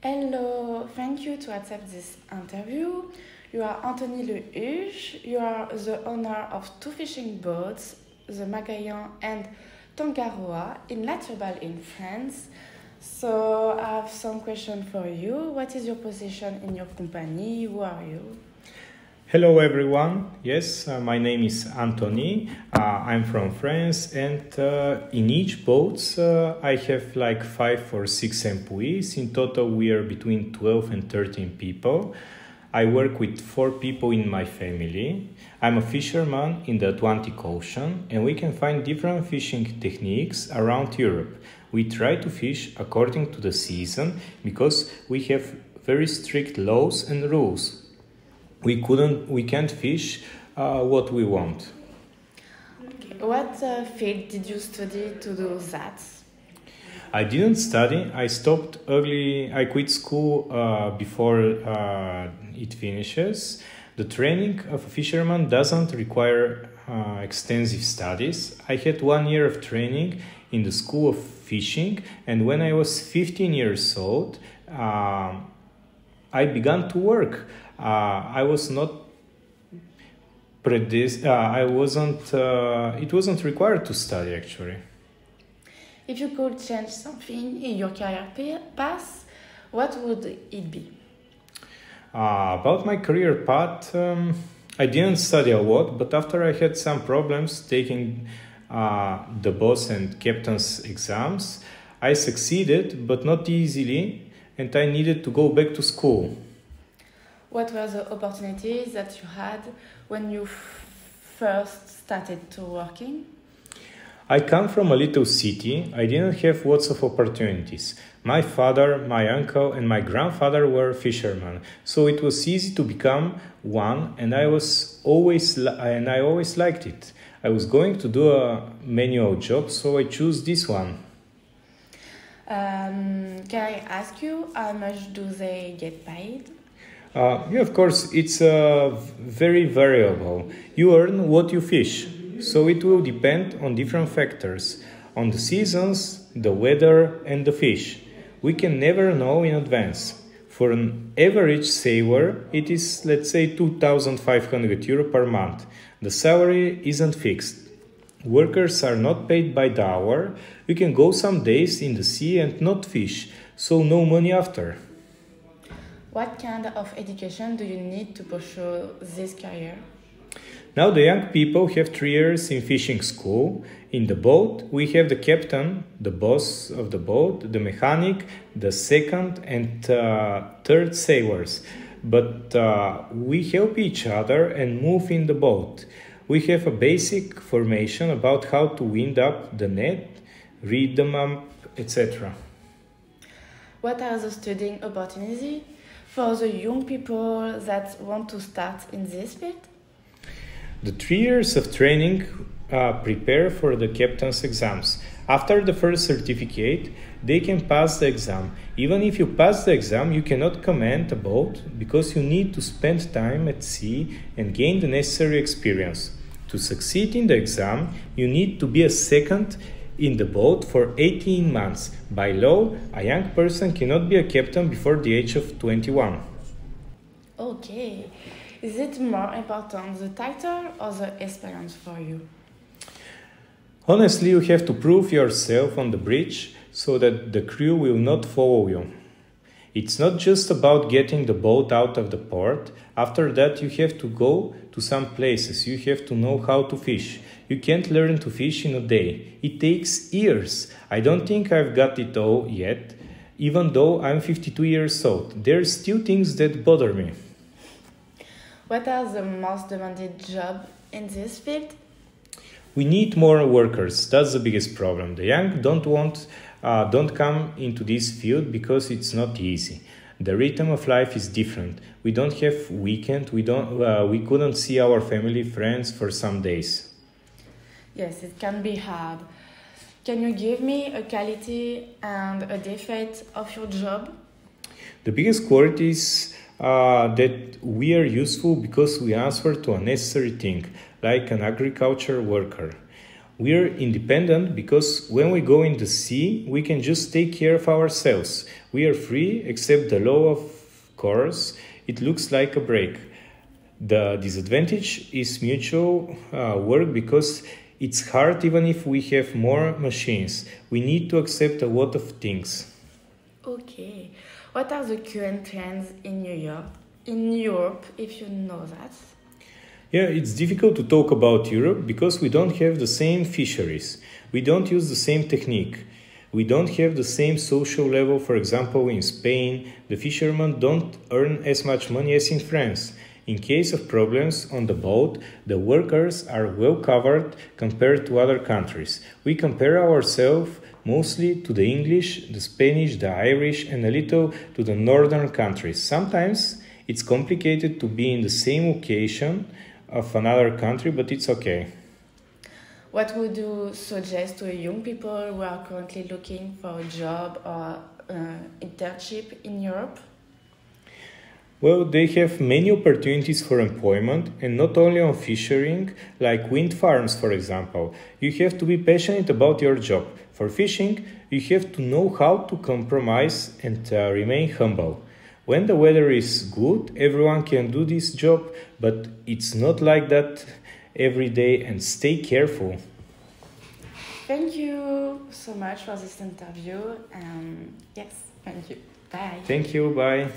Hello, thank you to accept this interview. You are Anthony Le Huge. You are the owner of two fishing boats, the Magayan and Tangaroa, in La Turballe in France. So I have some questions for you. What is your position in your company? Who are you? Hello everyone. Yes, my name is Anthony. I'm from France, and in each boat I have like 5 or 6 employees. In total, we are between 12 and 13 people. I work with 4 people in my family. I'm a fisherman in the Atlantic Ocean, and we can find different fishing techniques around Europe. We try to fish according to the season because we have very strict laws and rules. We can't fish what we want. Okay. What field did you study to do that? I didn't study. I stopped early. I quit school before it finishes. The training of a fisherman doesn't require extensive studies. I had 1 year of training in the school of fishing, and when I was 15 years old, I began to work. I was not I wasn't. It wasn't required to study actually. If you could change something in your career path, what would it be? About my career path, I didn't study a lot, but after I had some problems taking the boss and captain's exams, I succeeded, but not easily, and I needed to go back to school. What were the opportunities that you had when you first started to working? I come from a little city. I didn't have lots of opportunities. My father, my uncle, and my grandfather were fishermen, so it was easy to become one, and I always liked it. I was going to do a manual job, so I chose this one. Can I ask you how much do they get paid? Yeah, of course, it's very variable. You earn what you fish, so it will depend on different factors, on the seasons, the weather, and the fish. We can never know in advance. For an average sailor, it is, let's say, €2,500 per month. The salary isn't fixed. Workers are not paid by the hour. You can go some days in the sea and not fish, so no money after. What kind of education do you need to pursue this career? Now the young people have 3 years in fishing school. In the boat, we have the captain, the boss of the boat, the mechanic, the second and third sailors. But we help each other and move in the boat. We have a basic formation about how to wind up the net, read the map, etc. What are the studying opportunities for the young people that want to start in this field? The 3 years of training prepare for the captain's exams. After the first certificate, they can pass the exam. Even if you pass the exam, you cannot command a boat because you need to spend time at sea and gain the necessary experience. To succeed in the exam, you need to be a second in the boat for 18 months. By law, a young person cannot be a captain before the age of 21. Okay. Is it more important the title or the experience for you? Honestly, you have to prove yourself on the bridge so that the crew will not follow you. It's not just about getting the boat out of the port. After that, you have to go to some places. You have to know how to fish. You can't learn to fish in a day. It takes years. I don't think I've got it all yet, even though I'm 52 years old. There's still things that bother me. What are the most demanded jobs in this field? We need more workers. That's the biggest problem. The young don't come into this field because it's not easy. The rhythm of life is different. We don't have weekend. We couldn't see our family, friends for some days. Yes, it can be hard. Can you give me a quality and a defect of your job? The biggest quality is that we are useful because we answer to a necessary thing, like an agriculture worker. We are independent because when we go in the sea, we can just take care of ourselves. We are free, except the law, of course. It looks like a break. The disadvantage is mutual work because it's hard even if we have more machines. We need to accept a lot of things. Okay. What are the current trends in Europe, if you know that? Yeah, it's difficult to talk about Europe because we don't have the same fisheries. We don't use the same technique. We don't have the same social level. For example, in Spain, the fishermen don't earn as much money as in France. In case of problems on the boat, the workers are well covered compared to other countries. We compare ourselves mostly to the English, the Spanish, the Irish, and a little to the northern countries. Sometimes it's complicated to be in the same occasion of another country, but it's okay. What would you suggest to young people who are currently looking for a job or internship in Europe? Well, they have many opportunities for employment, and not only on fishing, like wind farms, for example. You have to be passionate about your job. For fishing, you have to know how to compromise and remain humble. When the weather is good, everyone can do this job, but it's not like that every day, and stay careful. Thank you so much for this interview. Yes, thank you. Bye. Thank you, bye.